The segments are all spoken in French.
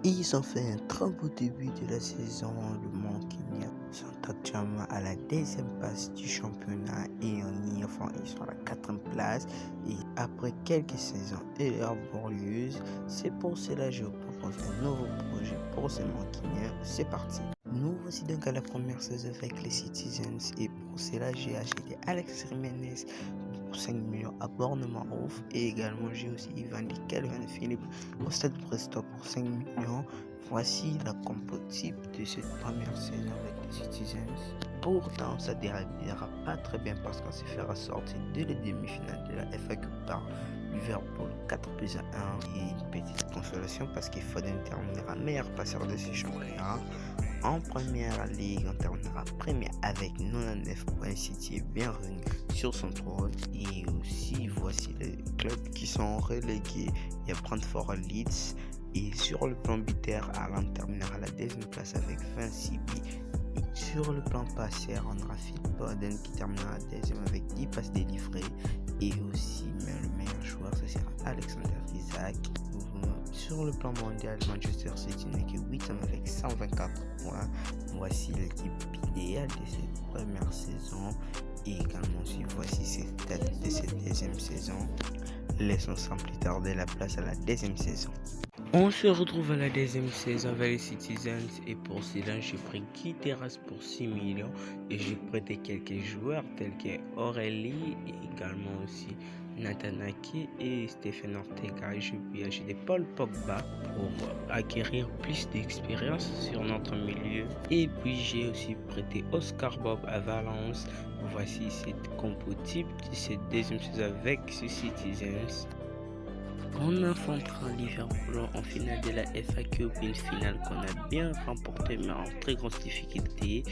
Ils ont fait un très beau début de la saison. Le Manquinier sont actuellement à la deuxième place du championnat et en IFA, ils sont à la quatrième place. Et après quelques saisons laborieuses, c'est pour cela que je vous propose un nouveau projet pour ce Manquinier. C'est parti. Nous voici donc à la première saison avec les Citizens et pour cela j'ai acheté Alex Jiménez pour 5 millions à Bournemouth et également j'ai aussi vendu Calvin Phillips au Stade Brestois pour 5 millions. Voici la compo type de cette première saison avec les Citizens. Pourtant ça ne déroulera pas très bien parce qu'on s'est fait ressortir dès les demi-finales de la FA Cup par Liverpool 4-1 et une petite consolation parce qu'il Foden terminera meilleur passeur de ce championnat. En première ligue, on terminera premier avec 99 points. City est bien revenu sur son trône. Et aussi, voici les clubs qui sont relégués. Il y a Brentford, Leeds. Et sur le plan buteur, Haaland terminera à la deuxième place avec 26 buts. Et sur le plan passeur, on aura Phil Foden qui terminera à la deuxième avec 10 passes délivrées. Et aussi, le meilleur joueur, ce sera Alexander Isak. Sur le plan mondial, Manchester City n'est que 8e avec 124 points. Voici l'équipe idéale de cette première saison. Et également, si voici cette date de cette deuxième saison. Laissons sans plus tarder la place à la deuxième saison. On se retrouve à la deuxième saison avec les Citizens et pour cela j'ai pris Guy Terrasse pour 6 millions et j'ai prêté quelques joueurs tels que Aurélie et également aussi Nathan Ake et Stephen Ortega. Et j'ai pu acheter Paul Pogba pour acquérir plus d'expérience sur notre milieu. Et puis j'ai aussi prêté Oscar Bob à Valence. Voici cette compo type de cette deuxième saison avec ces Citizens. On affrontera Liverpool en finale de la FA Cup, une finale qu'on a bien remportée mais en très grosse difficulté.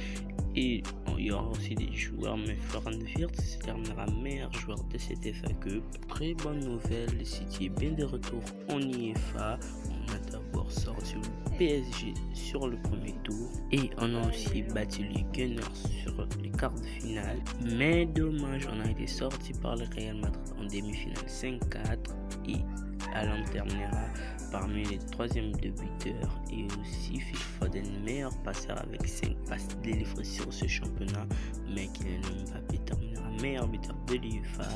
Et il y aura aussi des joueurs, mais Florian Wirtz se terminera meilleur joueur de cette FA Cup. Très bonne nouvelle, le City est bien de retour en IFA. On a d'abord sorti le PSG sur le premier tour et on a aussi battu les Gunners sur les quarts de finale. Mais dommage, on a été sorti par le Real Madrid en demi-finale 5-4 et Haaland terminera parmi les troisièmes de buteurs et aussi Phil Foden meilleur passeur avec 5 passes délivrées sur ce championnat, mais Kylian Mbappé terminera meilleur buteur de l'UEFA.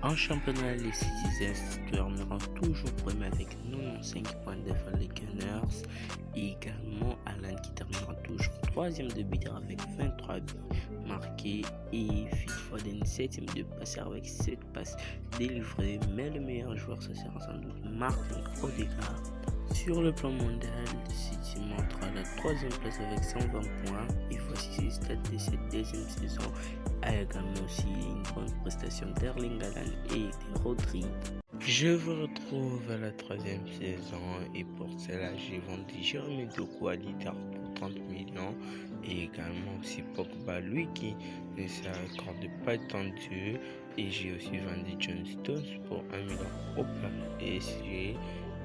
En championnat, les Citizens termineront toujours premier avec 95 points devant les Gunners et également Haaland qui terminera toujours troisième de buteur avec 23 buts marqués et Phil Foden 7ème de passeur avec 7 passes délivrées, mais le meilleur joueur ce sera sans doute Martin Odegaard. Sur le plan mondial, City montre à la troisième place avec 120 points et voici les stats de cette deuxième saison. A également aussi une bonne prestation d'Erling Haaland et de Rodri. Je vous retrouve à la troisième saison et pour cela j'ai vendu Jeremy Doku à Leicester pour 30 millions et également aussi Pogba, lui qui ne s'accorde pas tendu, et j'ai aussi vendu John Stones pour 1 million au plan PSG.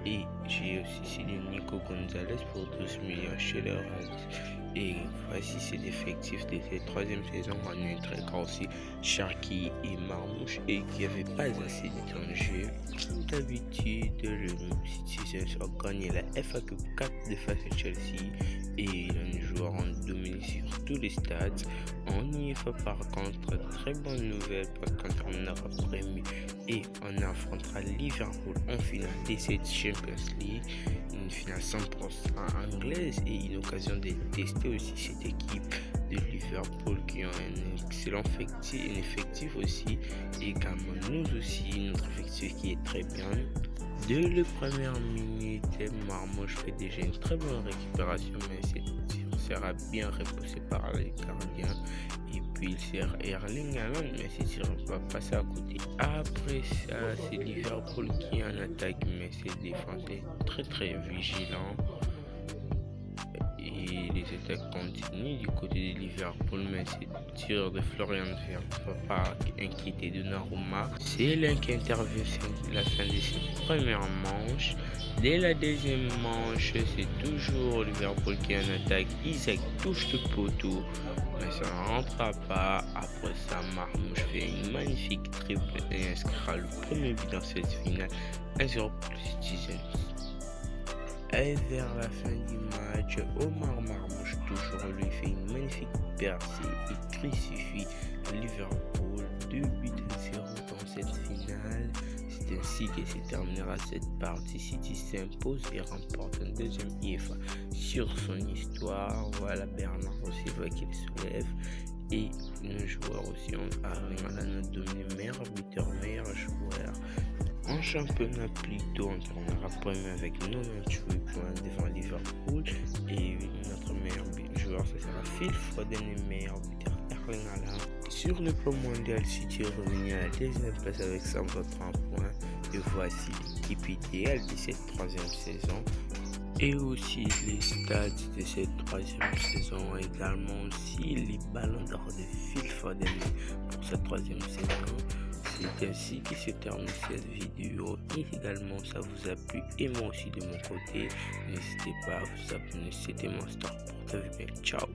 Et j'ai aussi signé Nico Gonzalez pour 12 millions chez le Reds. Et voici ces effectifs de cette troisième saison. On est très grand aussi Sharky et Marmouche et qui n'avaient pas assez de temps de jeu. Comme d'habitude, le Citizens a gagné la FA Cup 4 de face à Chelsea et les joueurs ont dominé sur tous les stades. En IFA par contre, très bonne nouvelle parce qu'on terminera premier et on affrontera Liverpool en finale de cette Champions League, une finale 100% anglaise et une occasion de tester aussi cette équipe de Liverpool qui ont un excellent effectif aussi et également nous aussi notre effectif qui est très bien. Dès les premières minutes, Marmouche fait déjà une très bonne récupération mais sera bien repoussé par les gardiens et puis il sert Erling Haaland mais c'est ne va pas passer à côté. Après ça c'est Liverpool qui en attaque mais c'est défense très vigilant et les attaques continuent du côté de Liverpool mais c'est tir de Florian Wirtz ne va pas inquiéter Donnarumma. C'est là qui intervient sur la fin de cette première manche. Dès la deuxième manche, c'est toujours Liverpool qui en attaque. Isaac touche le poteau, mais ça ne rentrera pas. Après ça, Marmouche fait une magnifique triple et inscrira le premier but dans cette finale 1-0 pour les Citizens. Et vers la fin du match, Omar Marmouche toujours lui fait une magnifique percée et crucifie Liverpool 2-0 dans cette finale. C'est ainsi que se terminera cette partie. City s'impose et remporte un deuxième IFA sur son histoire. Voilà Bernard aussi voit qu'il soulève. Et nos joueurs aussi arrivent à la note de meilleur buteur, meilleur joueur. En championnat plutôt, on terminera premier avec 98 points devant Liverpool. Et notre meilleur joueur, ce sera Phil Foden et meilleur buteur Erling Haaland. Sur le plan mondial, City est revenu à la deuxième place avec 130 points. Et voici l'équipe idéale de cette troisième saison. Et aussi les stats de cette troisième saison, également aussi les ballons d'or de Phil Foden pour cette troisième saison. C'est ainsi que se termine cette vidéo. Et également ça vous a plu et moi aussi de mon côté, n'hésitez pas à vous abonner. C'était Monster pour te bien. Ciao.